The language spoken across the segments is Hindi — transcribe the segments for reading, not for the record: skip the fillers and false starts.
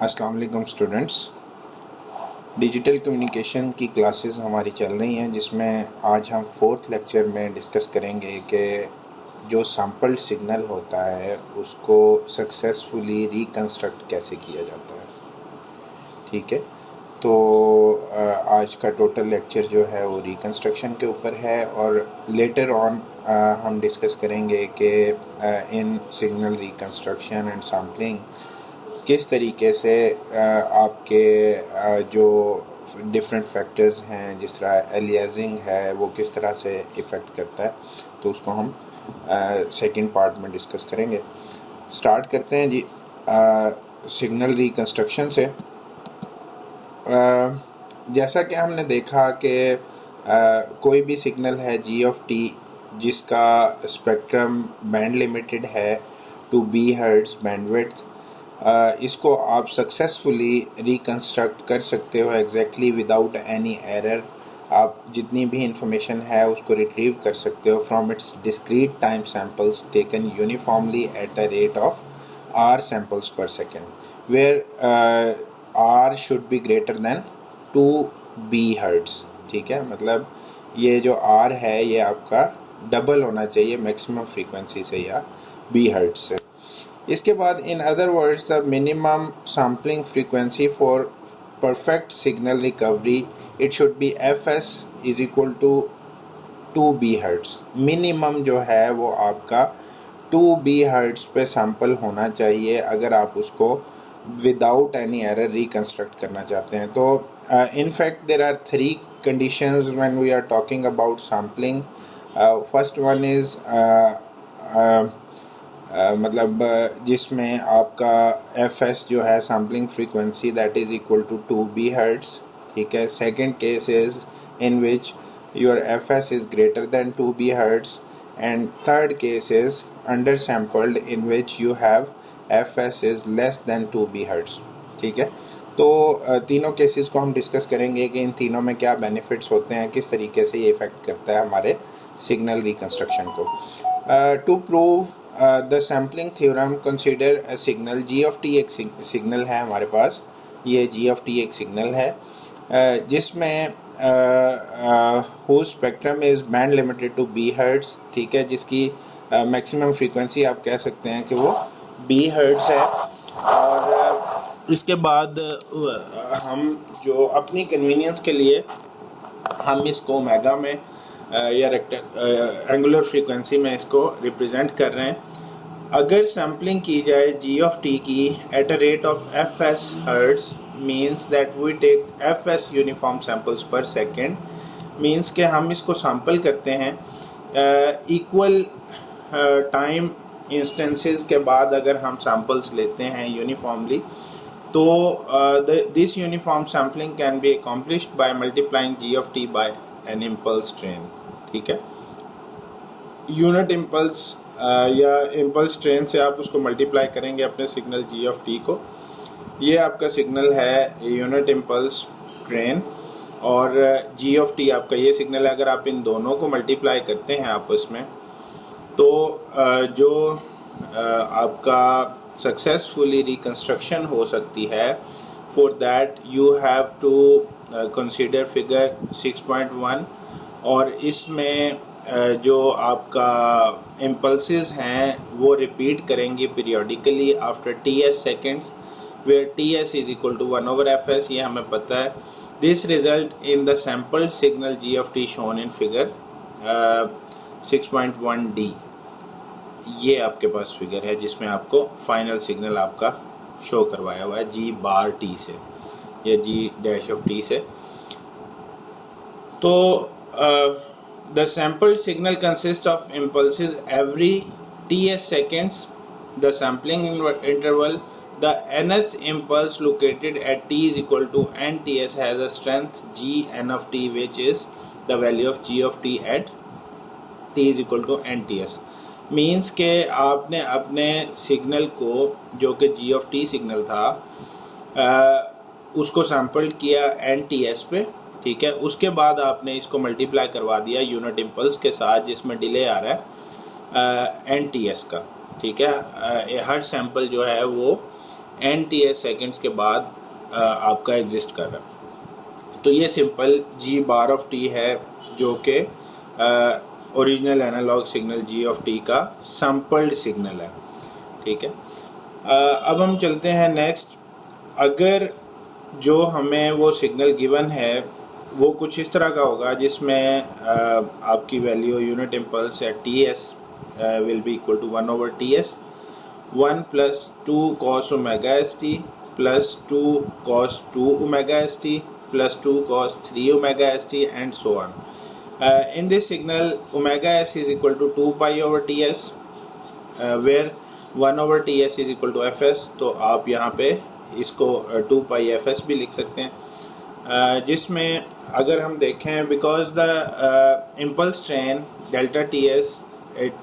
अस्सलाम वालेकुम स्टूडेंट्स। डिजिटल कम्युनिकेशन की क्लासेस हमारी चल रही हैं, जिसमें आज हम फोर्थ लेक्चर में डिस्कस करेंगे कि जो सैम्पल सिग्नल होता है उसको सक्सेसफुली रिकंस्ट्रक्ट कैसे किया जाता है। ठीक है, तो आज का टोटल लेक्चर जो है वो रिकंस्ट्रक्शन के ऊपर है और लेटर ऑन हम डिस्कस करेंगे कि इन सिग्नल रिकंस्ट्रक्शन एंड सैम्पलिंग किस तरीके से आपके जो डिफरेंट फैक्टर्स हैं, जिस तरह एलियासिंग है, वो किस तरह से इफ़ेक्ट करता है, तो उसको हम सेकंड पार्ट में डिस्कस करेंगे। स्टार्ट करते हैं जी सिग्नल रिकंस्ट्रक्शन से। जैसा कि हमने देखा कि कोई भी सिग्नल है जी ऑफ टी जिसका स्पेक्ट्रम बैंड लिमिटेड है टू बी हर्ट्ज़ बैंडविड्थ, इसको आप सक्सेसफुली रिकंस्ट्रक्ट कर सकते हो एग्जैक्टली विदाउट एनी एरर। आप जितनी भी इंफॉर्मेशन है उसको रिट्रीव कर सकते हो from its discrete time samples taken uniformly at a rate of r samples per second, where r should be greater than 2 b hertz. ठीक है, मतलब ये जो आर है ये आपका डबल होना चाहिए मैक्सिमम फ्रीक्वेंसी से या बी हर्ट्ज़ से। इसके बाद in other words the minimum sampling frequency for perfect signal recovery it should be f s is equal to 2 b hertz. Minimum जो है वो आपका 2 बी हर्ट्ज़ पे सैम्पल होना चाहिए अगर आप उसको विदाउट एनी एरर रिकंस्ट्रक्ट करना चाहते हैं। तो in fact there are 3 conditions when we are talking about sampling. First one is मतलब जिसमें आपका एफ एस जो है sampling frequency that is equal to 2 b hertz. ठीक है, second case is in which your f s is greater than 2 b hertz, and third case is under sampled in which you have f s is less than 2 b hertz. ठीक है, तो तीनों केसेस को हम डिस्कस करेंगे कि इन तीनों में क्या बेनिफिट्स होते हैं, किस तरीके से ये इफ़ेक्ट करता है हमारे सिग्नल रिकंस्ट्रक्शन को। To prove the sampling theorem consider a signal g of t. एक सिग्नल है हमारे पास, ये जी ऑफ टी एक सिग्नल है जिसमें whose spectrum is band limited to b hertz. ठीक है, जिसकी मैक्सिमम फ्रीक्वेंसी आप कह सकते हैं कि वो बी हर्ट्ज़ है। और इसके बाद हम जो अपनी कन्वीनियंस के लिए हम इसको ओमेगा में या एंगुलर फ्रीक्वेंसी में इसको रिप्रेजेंट कर रहे हैं। अगर सैम्पलिंग की जाए जी ऑफ टी की at a rate of f s hertz, means that we take f s uniform samples per second, means के हम इसको सैम्पल करते हैं इक्वल टाइम इंस्टेंसेस के बाद अगर हम सैम्पल्स लेते हैं यूनिफॉर्मली, तो this uniform sampling can be accomplished by multiplying g of t by an impulse train. ठीक है, यूनिट इम्पल्स या इम्पल्स ट्रेन से आप उसको मल्टीप्लाई करेंगे अपने सिग्नल जी ऑफ टी को। ये आपका सिग्नल है यूनिट इम्पल्स ट्रेन और जी ऑफ टी आपका ये सिग्नल है। अगर आप इन दोनों को मल्टीप्लाई करते हैं आपस में, तो जो आपका सक्सेसफुली रिकंस्ट्रक्शन हो सकती है, for that you have to consider figure 6.1, और इसमें जो आपका इम्पल्सेस हैं वो रिपीट करेंगे periodically after t s seconds, where t s is equal to 1/fs, ये हमें पता है। This result in the sampled signal g of t shown in figure 6.1d। ये आपके पास फिगर है जिसमें आपको फाइनल सिग्नल आपका शो करवाया हुआ है जी बार टी से या जी डैश ऑफ टी से। तो the sampled signal consist of impulses every T s seconds. The sampling interval, the nth impulse located at t is equal to nts has a strength g n of t, which is the value of g of t at t is equal to nts। Means के आपने अपने सिग्नल को, जो कि जी ऑफ टी सिग्नल था, उसको सैम्पल किया एन टी एस पे। ठीक है, उसके बाद आपने इसको मल्टीप्लाई करवा दिया यूनिट इम्पल्स के साथ जिसमें डिले आ रहा है एन टी एस का। ठीक है, हर सैम्पल जो है वो NTS सेकेंड्स के बाद आपका एग्जिस्ट कर रहा है। तो ये simple G bar of T है जो कि original analog signal G of T का सैम्पल्ड सिग्नल है। ठीक है, अब हम चलते हैं नेक्स्ट। अगर जो हमें वो सिग्नल गिवन है वो कुछ इस तरह का होगा जिसमें आपकी value unit impulse at TS will be equal to 1/TS 1 + 2 cos omega st plus 2 cos 2 omega st plus 2 cos 3 omega st and so on. In this signal omega s is equal to 2 pi over Ts where 1 over Ts is equal to Fs। तो आप यहाँ पे इसको 2 pi Fs भी लिख सकते हैं, जिसमें अगर हम देखें because the impulse train delta Ts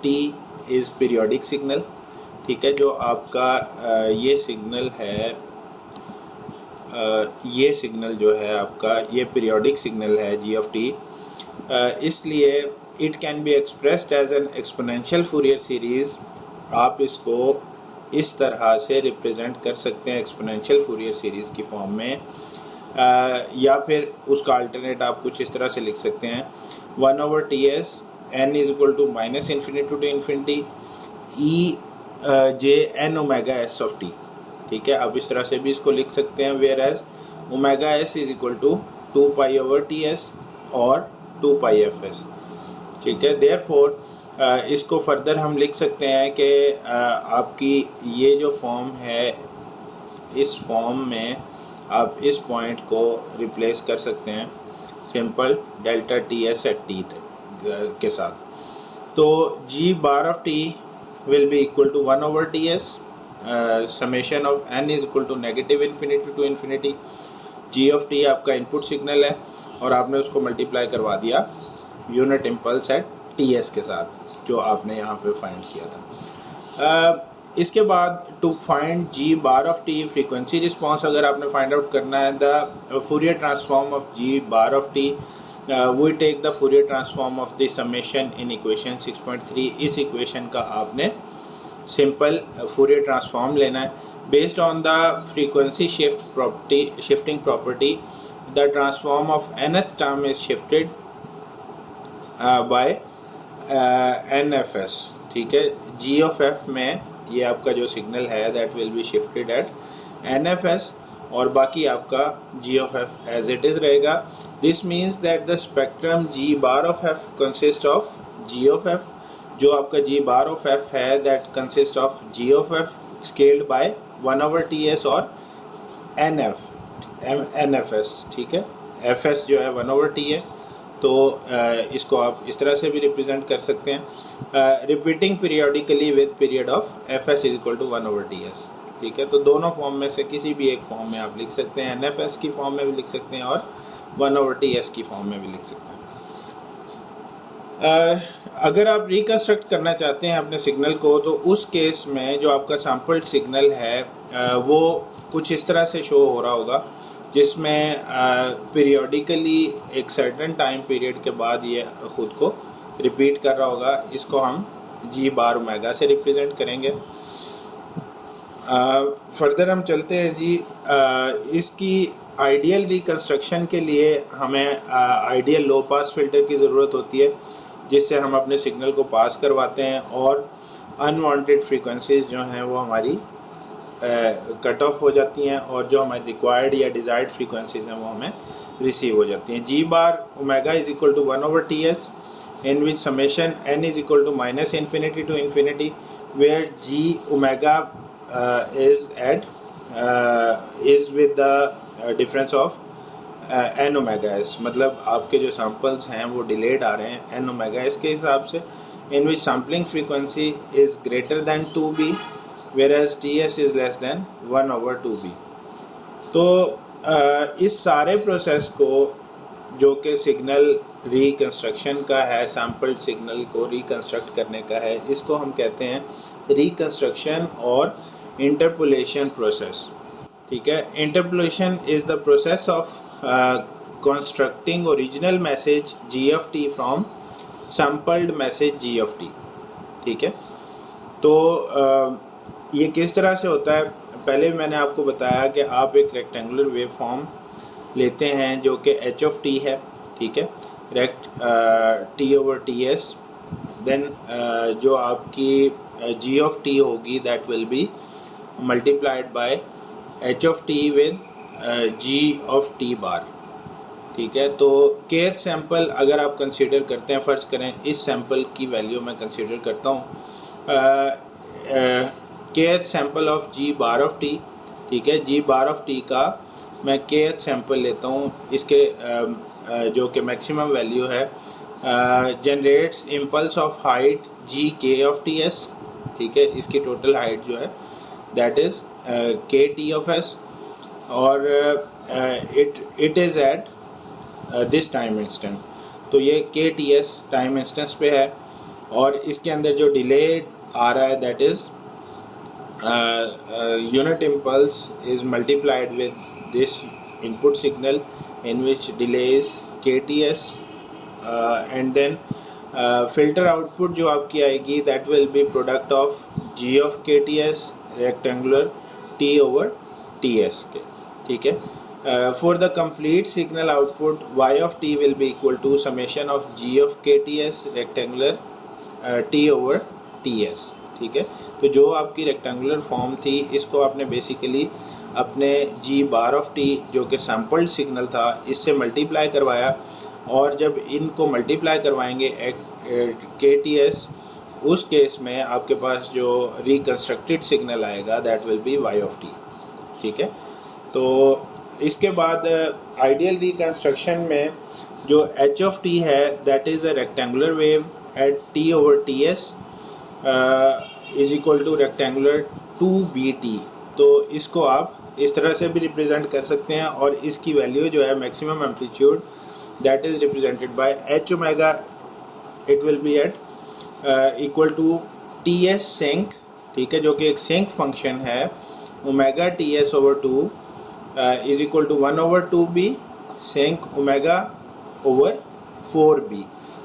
T is periodic signal. ठीक है, जो आपका ये सिग्नल है, ये सिग्नल जो है आपका ये पीरियोडिक सिग्नल है G ऑफ T, इसलिए it can be expressed as an exponential Fourier series. आप इसको इस तरह से रिप्रेजेंट कर सकते हैं एक्सपोनेंशियल फूरियर सीरीज़ की फॉर्म में, या फिर उसका अल्टरनेट आप कुछ इस तरह से लिख सकते हैं 1/TS n is equal to -∞ to ∞ e j n omega s of t। ठीक है, आप इस तरह से भी इसको लिख सकते हैं, whereas omega s is equal to 2 pi/TS और 2 pi Fs। ठीक है, देयरफॉर इसको फर्दर हम लिख सकते हैं कि आपकी ये जो फॉर्म है, इस फॉर्म में आप इस पॉइंट को रिप्लेस कर सकते हैं simple delta TS at T के साथ। तो G bar of T will be equal to 1/TS summation of n is equal to -∞ to ∞। G of T आपका इनपुट सिग्नल है और आपने उसको मल्टीप्लाई करवा दिया यूनिट इम्पल्स एट TS के साथ जो आपने यहाँ पे फाइंड किया था। इसके बाद to find G bar of T frequency response अगर आपने फाइंड आउट करना है the Fourier transform of G bar of T, we take the Fourier transform of the summation in equation 6.3। इस इक्वेशन का आपने सिंपल Fourier transform लेना है based on the frequency shifting property। the transform of nth term is shifted by NFS। ठीक है, G of F में ये आपका जो सिग्नल है that will be shifted at NFS और बाकी आपका G of F as it is रहेगा। This means that the spectrum G bar of F consists of G of F, जो आपका G bar of F है that consists of G of F scaled by 1/TS और NFS। ठीक है, Fs जो है 1/T है, तो इसको आप इस तरह से भी रिप्रेजेंट कर सकते हैं repeating periodically with period of Fs is equal to 1/TS। ठीक है, तो दोनों फॉर्म में से किसी भी एक फॉर्म में आप लिख सकते हैं, NFS की फॉर्म में भी लिख सकते हैं और 1/TS की फॉर्म में भी लिख सकते हैं। अगर आप रिकंस्ट्रक्ट करना चाहते हैं अपने सिग्नल को, तो उस केस में जो आपका सैम्पल्ड सिग्नल है वो कुछ इस तरह से शो हो रहा होगा, जिसमें पीरियोडिकली एक सर्टेन टाइम पीरियड के बाद ये खुद को रिपीट कर रहा होगा। इसको हम G बार ओमेगा से रिप्रेजेंट करेंगे। फर्दर हम चलते हैं जी। इसकी आइडियल रिकंस्ट्रक्शन के लिए हमें आइडियल लो पास फिल्टर की ज़रूरत होती है, जिससे हम अपने सिग्नल को पास करवाते हैं और अनवांटेड फ्रीक्वेंसीज जो हैं वो हमारी कट ऑफ हो जाती हैं और जो हमारी रिक्वायर्ड या डिज़ायर्ड फ्रीक्वेंसीज हैं वो हमें रिसीव हो जाती हैं। G bar omega is equal to 1/TS in which summation n is equal to -∞ to ∞, where G omega is with the difference of n omega s। मतलब आपके जो सैम्पल्स हैं वो डिलेड आ रहे हैं n omega s के हिसाब से, in which sampling frequency is greater than 2b whereas Ts is less than 1/2b। तो इस सारे प्रोसेस को जो कि सिग्नल रिकंस्ट्रक्शन का है, सैम्पल्ड सिग्नल को रिकंस्ट्रक्ट करने का है, इसको हम कहते हैं रिकंस्ट्रक्शन और इंटरपोलेशन प्रोसेस। ठीक है, interpolation is the process of constructing original message G of T from sampled message G of T। ठीक है, तो ये किस तरह से होता है? पहले मैंने आपको बताया कि आप एक रेक्टेंगुलर वेव फॉर्म लेते हैं जो कि एच ऑफ टी है, ठीक है, rect t over t s, then जो आपकी जी ऑफ टी होगी that will be multiplied by h of t with g of t bar, ठीक है। तो केथ सैंपल अगर आप कंसीडर करते हैं, फ़र्ज़ करें इस सैंपल की वैल्यू मैं कंसीडर करता हूँ kth sample of g bar of t, ठीक है। जी बार ऑफ टी का मैं केथ सैंपल लेता हूँ, इसके जो कि मैक्सिमम वैल्यू है, जनरेट्स इम्पल्स ऑफ हाइट जी के ऑफ टी एस, ठीक है। इसकी टोटल हाइट जो है दैट इज़ के टी ऑफ एस, और it is at this time instant. तो ये के टी एस टाइम इंस्टेंस पे है, और इसके अंदर जो डिले आ रहा है that is unit impulse is multiplied with this input signal in which delay is kts, and then filter output जो आपकी आएगी that will be product of g of kts rectangular t over ts के, ठीक है। For the complete signal output y of t will be equal to summation of g of kts rectangular t over ts, ठीक है। तो जो आपकी रेक्टेंगुलर फॉर्म थी इसको आपने बेसिकली अपने जी बार ऑफ टी जो कि सैम्पल्ड सिग्नल था इससे मल्टीप्लाई करवाया, और जब इनको मल्टीप्लाई करवाएंगे के टी एस, उस केस में आपके पास जो रिकन्स्ट्रक्टेड सिग्नल आएगा that will be y of t, ठीक है। तो इसके बाद आइडियल रिकन्स्ट्रक्शन में जो एच ऑफ टी है that is a rectangular wave at t over t s is equal to rectangular 2bt। तो इसको आप इस तरह से भी रिप्रेजेंट कर सकते हैं, और इसकी वैल्यू जो है maximum amplitude that is represented by h omega, it will be at equal to t s sinc, ठीक है, जो कि एक सेंक फंक्शन है, omega t s over 2 is equal to 1 over 2b sinc omega over 4b।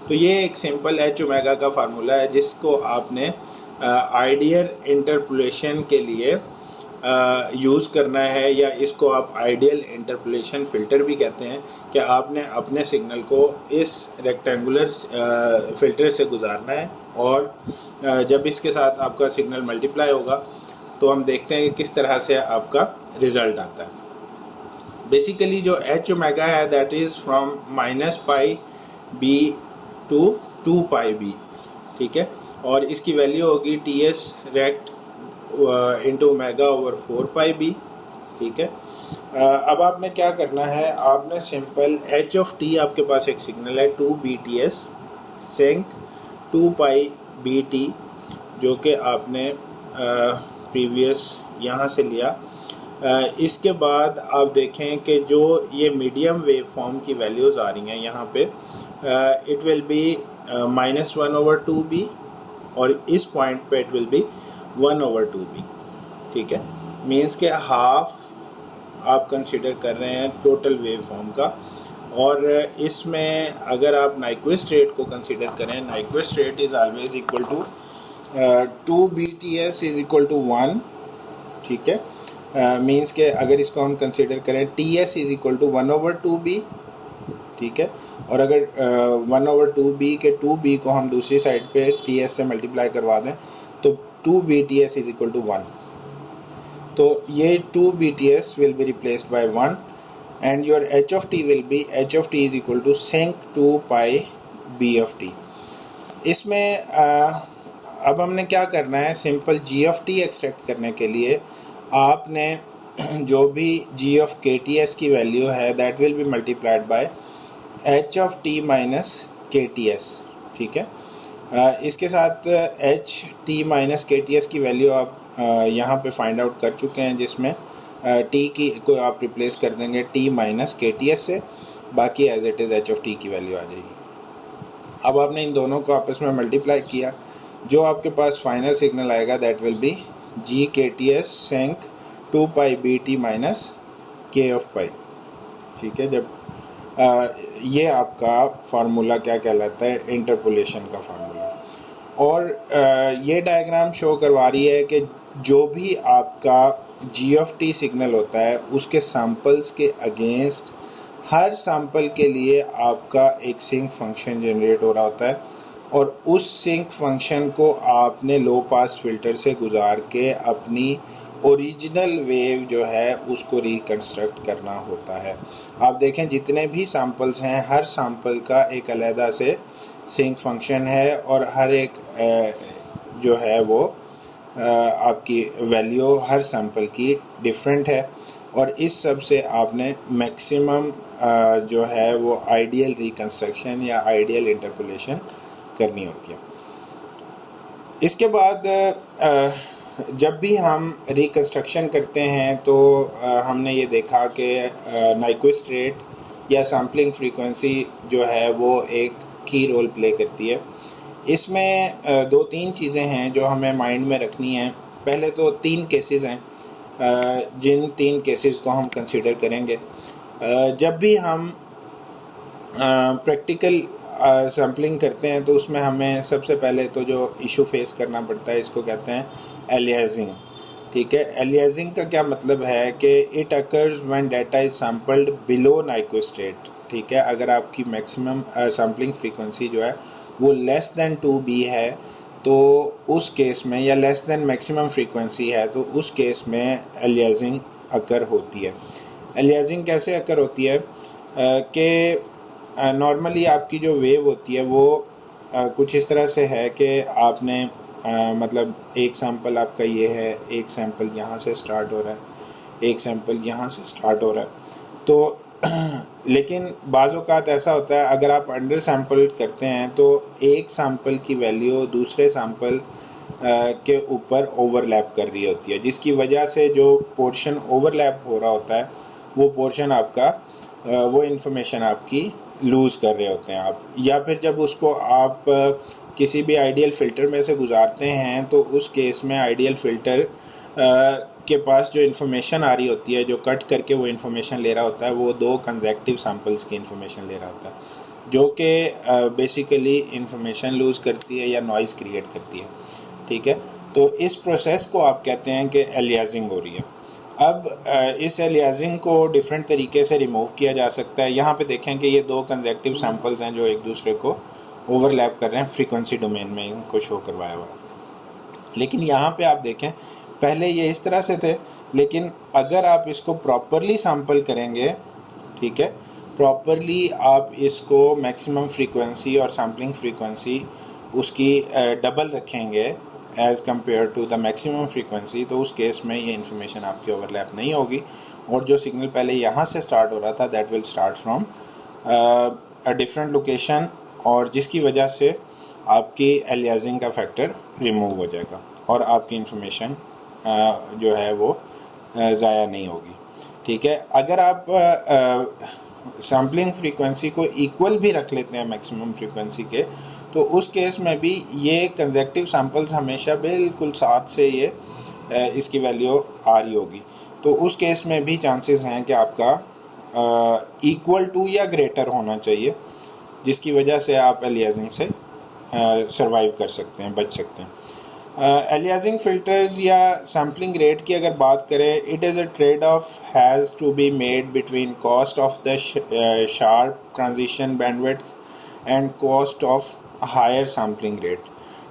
तो ये एक सिंपल एच ओमेगा का फार्मूला है जिसको आपने आइडियल इंटरपोलेशन के लिए यूज़ करना है, या इसको आप आइडियल इंटरपोलेशन फ़िल्टर भी कहते हैं, कि आपने अपने सिग्नल को इस रेक्टेंगुलर फ़िल्टर से गुजारना है, और जब इसके साथ आपका सिग्नल मल्टीप्लाई होगा तो हम देखते हैं कि किस तरह से आपका रिज़ल्ट आता है। बेसिकली जो एच ओमेगा है that is from -πb to 2πb, ठीक है, और इसकी वैल्यू होगी t s rect into omega over 4πb, ठीक है। अब आपने क्या करना है, आपने सिंपल एच ऑफ टी, आपके पास एक सिग्नल है 2bts सेंक 2πbt जो कि आपने प्रीवियस यहाँ से लिया। इसके बाद आप देखें कि जो ये मीडियम वेव फॉर्म की वैल्यूज़ आ रही हैं यहाँ पे, it will B -1 over 2b, और इस पॉइंट पे it will B 1 over 2b, ठीक है। मीन्स के हाफ आप कंसिडर कर रहे हैं टोटल वेव फॉर्म का, और इसमें अगर आप नाइक्विस्ट रेट को कंसिडर करें, Nyquist rate is always equal to 2bts is equal to 1, ठीक है। मीन्स के अगर इसको हम कंसिडर करें ts is equal to 1 over 2b, ठीक है, और अगर 1 ओवर 2b के 2b को हम दूसरी साइड पे ts से मल्टीप्लाई करवा दें तो 2bts इज इक्वल टू 1। तो ये 2bts will be replaced by 1, and your h of t will be h of t is equal to sinc 2πb of t। इसमें अब हमने क्या करना है, simple g of t extract करने के लिए आपने जो भी g ऑफ kts की वैल्यू है that will be multiplied bye h of t minus kts, ठीक है। इसके साथ h t माइनस kts की वैल्यू आप यहाँ पे फाइंड आउट कर चुके हैं, जिसमें t की को आप रिप्लेस कर देंगे t माइनस kts से, बाकी as it is h of t की वैल्यू आ जाएगी। अब आपने इन दोनों को आपस में मल्टीप्लाई किया, जो आपके पास फाइनल सिग्नल आएगा that will B g kts सेंक 2πbt माइनस k ऑफ पाई, ठीक है। जब ये आपका फार्मूला क्या कहलाता है, इंटरपोलेशन का फार्मूला। और ये डायग्राम शो करवा रही है कि जो भी आपका GFT सिग्नल होता है उसके सैम्पल्स के अगेंस्ट हर सैम्पल के लिए आपका एक सिंक फंक्शन जनरेट हो रहा होता है और उस सिंक फंक्शन को आपने लो पास फिल्टर से गुजार के अपनी ओरिजिनल वेव जो है उसको रिकंस्ट्रक्ट करना होता है। आप देखें जितने भी सैम्पल्स हैं हर सैम्पल का एक अलहदा से सिंक फंक्शन है और हर एक जो है वो आपकी वैल्यू हर सैम्पल की डिफरेंट है और इस सब से आपने मैक्सिमम जो है वो आइडियल रिकंस्ट्रक्शन या आइडियल इंटरपोलेशन करनी होती है। इसके बाद जब भी हम रिकंस्ट्रक्शन करते हैं तो हमने ये देखा कि नाइक्विस्ट रेट या सैम्पलिंग फ्रीक्वेंसी जो है वो एक की रोल प्ले करती है। इसमें दो तीन चीज़ें हैं जो हमें माइंड में रखनी हैं। पहले तो तीन केसेस हैं, जिन तीन केसेस को हम कंसीडर करेंगे जब भी हम प्रैक्टिकल सैम्पलिंग करते हैं तो उसमें हमें सबसे पहले तो जो इशू फेस करना पड़ता है इसको कहते हैं एलियासिंग। ठीक है, एलियासिंग का क्या मतलब है कि it occurs when data is sampled below Nyquist rate. ठीक है, अगर आपकी मैक्सिमम सैम्पलिंग फ्रीक्वेंसी जो है वो लेस देन 2B है तो उस केस में, या लेस देन मैक्सिमम फ्रीक्वेंसी है तो उस केस में एलियासिंग अकर होती है। एलियासिंग कैसे अकर होती है कि नॉर्मली आपकी जो वेव होती है वो कुछ इस तरह से है कि आपने मतलब एक सैंपल आपका ये है, एक सैंपल यहाँ से स्टार्ट हो रहा है, एक सैंपल यहाँ से स्टार्ट हो रहा है। तो लेकिन बाज़ औक़ात ऐसा होता है अगर आप अंडर सैंपल करते हैं तो एक सैंपल की वैल्यू दूसरे सैंपल के ऊपर ओवरलैप कर रही होती है, जिसकी वजह से जो पोर्शन ओवरलैप हो रहा होता है वो पोर्शन आपका वो इन्फॉर्मेशन आपकी लूज़ कर रहे होते हैं आप। या फिर जब उसको आप किसी भी आइडियल फ़िल्टर में से गुजारते हैं तो उस केस में आइडियल फ़िल्टर के पास जो इन्फॉर्मेशन आ रही होती है, जो कट करके वो इन्फॉर्मेशन ले रहा होता है, वो दो कंसेक्टिव सैंपल्स की इन्फॉर्मेशन ले रहा होता है जो कि बेसिकली इन्फॉर्मेशन लूज़ करती है या नॉइज़ क्रिएट करती है। ठीक है, तो इस प्रोसेस को आप कहते हैं कि एलियासिंग हो रही है। अब इस एलियासिंग को डिफरेंट तरीके से रिमूव किया जा सकता है। यहाँ पे देखें कि ये दो कंसेक्टिव सैंपल्स हैं जो एक दूसरे को ओवरलैप कर रहे हैं फ्रीक्वेंसी डोमेन में, इनको शो करवाया हुआ। लेकिन यहाँ पे आप देखें पहले ये इस तरह से थे, लेकिन अगर आप इसको प्रॉपरली सैंपल करेंगे, ठीक है, प्रॉपरली आप इसको मैक्सिमम फ्रीक्वेंसी और सैम्पलिंग फ्रीक्वेंसी उसकी डबल रखेंगे as compare to the maximum frequency, तो उस केस में ये इन्फॉर्मेशन आपकी ओवरलैप नहीं होगी और जो सिग्नल पहले यहाँ से स्टार्ट हो रहा था that will start from a different location, और जिसकी वजह से आपकी एलियासिंग का फैक्टर रिमूव हो जाएगा और आपकी इन्फॉर्मेशन जो है वो ज़ाया नहीं होगी। ठीक है, अगर आप सैम्पलिंग फ्रीक्वेंसी को इक्वल भी रख लेते हैं मैक्सिमम फ्रीक्वेंसी के, तो उस केस में भी ये कंसेक्टिव सैंपल्स हमेशा बिल्कुल साथ से ये इसकी वैल्यू आ रही होगी, तो उस केस में भी चांसेस हैं कि आपका इक्वल टू या ग्रेटर होना चाहिए, जिसकी वजह से आप एलियासिंग से सर्वाइव कर सकते हैं, बच सकते हैं। एलियासिंग फ़िल्टर्स या सैम्पलिंग रेट की अगर बात करें, it is a trade off has to be made between cost of the sharp transition bandwidth and cost of higher sampling rate.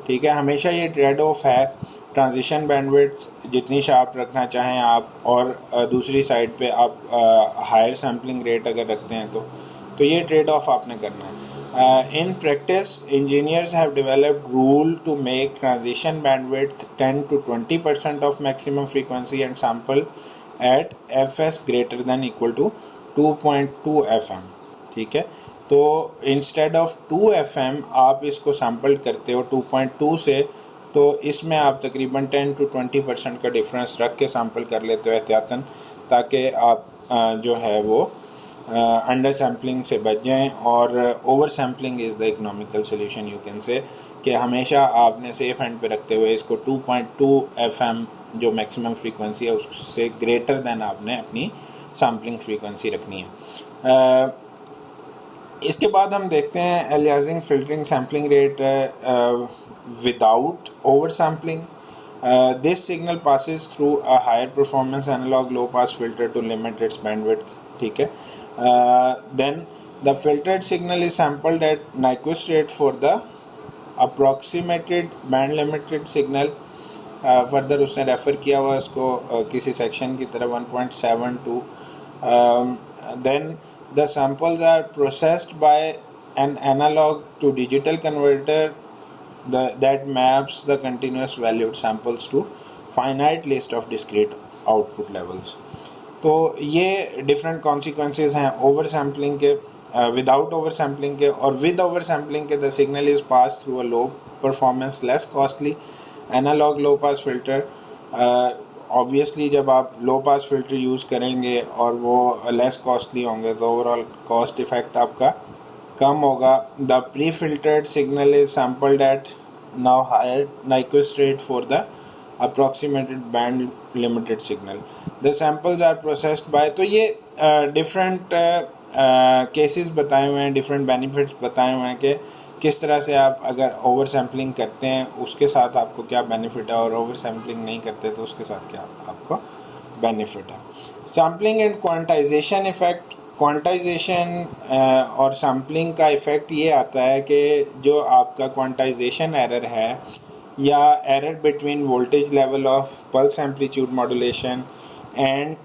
ठीक है, हमेशा ये ट्रेड ऑफ है, ट्रांजिशन बैंडविड्थ जितनी शार्प रखना चाहें आप और दूसरी साइड पे आप हायर सैम्पलिंग रेट अगर रखते हैं तो ये ट्रेड ऑफ आपने करना है। In practice, engineers have developed rule to make transition bandwidth 10 to 20% of maximum frequency and sample at fs greater than equal to 2.2 fm। ठीक है, तो इंस्टेड ऑफ 2 fm आप इसको सैम्पल करते हो 2.2 से, तो इसमें आप तकरीबन 10 to 20% का डिफरेंस रख के सैम्पल कर लेते हो एहतियातन, ताकि आप जो है वो अंडर सैम्पलिंग से बच जाएं। और over sampling is the economical solution you can say, कि हमेशा आपने सेफ एंड पे रखते हुए इसको 2.2 FM जो मैक्सिमम फ्रीक्वेंसी है उससे ग्रेटर देन आपने अपनी सैम्पलिंग फ्रीक्वेंसी रखनी है। इसके बाद हम देखते हैं aliasing filtering sampling rate without over sampling. This signal passes through a higher performance analog low pass filter to limit its bandwidth. ठीक है. Then the filtered signal is sampled at Nyquist rate for the approximated band limited signal. Further उसने रेफ़र किया हुआ उसको किसी सेक्शन की तरह 1.72. Then the samples are processed by an analog to digital converter that maps the continuous valued samples to finite list of discrete output levels. तो ये डिफरेंट कॉन्सिक्वेंसेज हैं ओवर सैम्पलिंग के, विदाउट ओवर सैम्पलिंग के, और विद ओवर सैम्पलिंग के the signal is pass through a low performance less costly analog low pass filter. Obviously जब आप लो पास फिल्टर यूज़ करेंगे और वो लेस कॉस्टली होंगे तो ओवरऑल कॉस्ट इफेक्ट आपका कम होगा. The pre filtered signal is sampled at now higher Nyquist rate for the approximated band limited signal. The samples are processed by, तो ये डिफरेंट केसेस बताए हुए हैं, डिफरेंट बेनिफिट्स बताए हुए हैं कि किस तरह से आप अगर ओवर सैम्पलिंग करते हैं उसके साथ आपको क्या बेनिफिट है और ओवर सैम्पलिंग नहीं करते तो उसके साथ क्या आपको बेनिफिट है. Sampling and quantization effect. Quantization और सैम्पलिंग का इफ़ेक्ट ये आता है कि जो आपका क्वांटाइजेशन एरर है या error between voltage level of pulse amplitude modulation and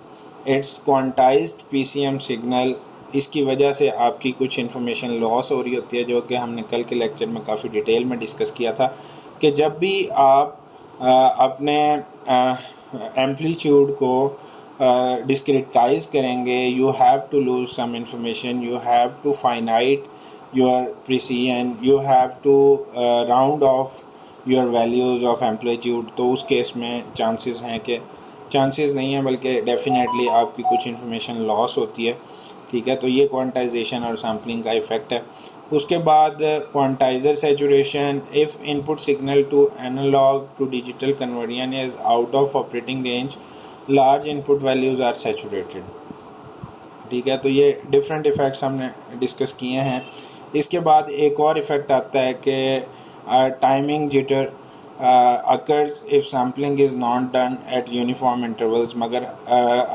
it's quantized PCM signal, इसकी वजह से आपकी कुछ इन्फॉर्मेशन लॉस हो रही होती है, जो कि हमने कल के लेक्चर में काफ़ी डिटेल में डिस्कस किया था कि जब भी आप अपने एम्पलीट्यूड को डिस्क्रिटाइज करेंगे, you have to lose some information, you have to finite your precision, you have to round off your values of amplitude. तो उस केस में चांसेस हैं कि चांसेस नहीं है बल्कि डेफिनेटली आपकी कुछ इन्फॉर्मेशन लॉस होती है. ठीक है, तो ये क्वांटाइजेशन और सैम्पलिंग का इफ़ेक्ट है. उसके बाद quantizer saturation. If input signal to analog to digital conversion is out of operating range, large input values are saturated. ठीक है, तो ये डिफरेंट इफ़ेक्ट्स हमने डिस्कस किए हैं. इसके बाद एक और इफ़ेक्ट आता है कि timing jitter occurs if sampling is not done at uniform intervals. मगर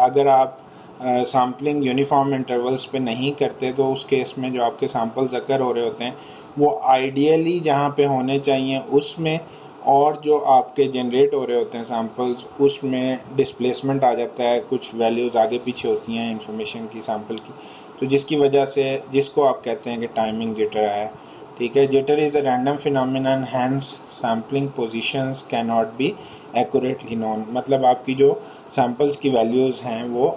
अगर आप सैम्पलिंग यूनिफॉर्म इंटरवल्स पे नहीं करते तो उस केस में जो आपके सैम्पल्स अकर हो रहे होते हैं वो आइडियली जहाँ पे होने चाहिए उसमें, और जो आपके जनरेट हो रहे होते हैं सैम्पल्स उसमें डिस्प्लेसमेंट आ जाता है, कुछ वैल्यूज़ आगे पीछे होती हैं इंफॉर्मेशन की सैम्पल की, तो जिसकी वजह से जिसको आप कहते हैं कि टाइमिंग जिटर है. ठीक है, jitter is a random phenomenon, hence sampling positions can not be accurately known. मतलब आपकी जो सैम्पल्स की वैल्यूज़ हैं वो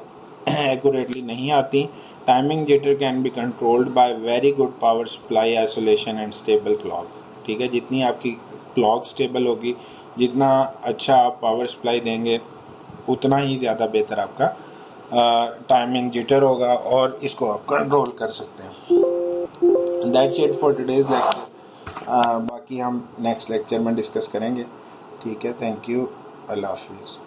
एक्यूरेटली नहीं आती. Timing jitter can be controlled by very good power supply isolation and stable clock. ठीक है, जितनी आपकी क्लॉक स्टेबल होगी, जितना अच्छा आप पावर सप्लाई देंगे, उतना ही ज़्यादा बेहतर आपका टाइमिंग जिटर होगा और इसको आप कंट्रोल कर सकते हैं. That's it for today's lecture. बाकी हम नेक्स्ट लेक्चर में डिस्कस करेंगे. ठीक है, थैंक यू, अल्लाह हाफिज़.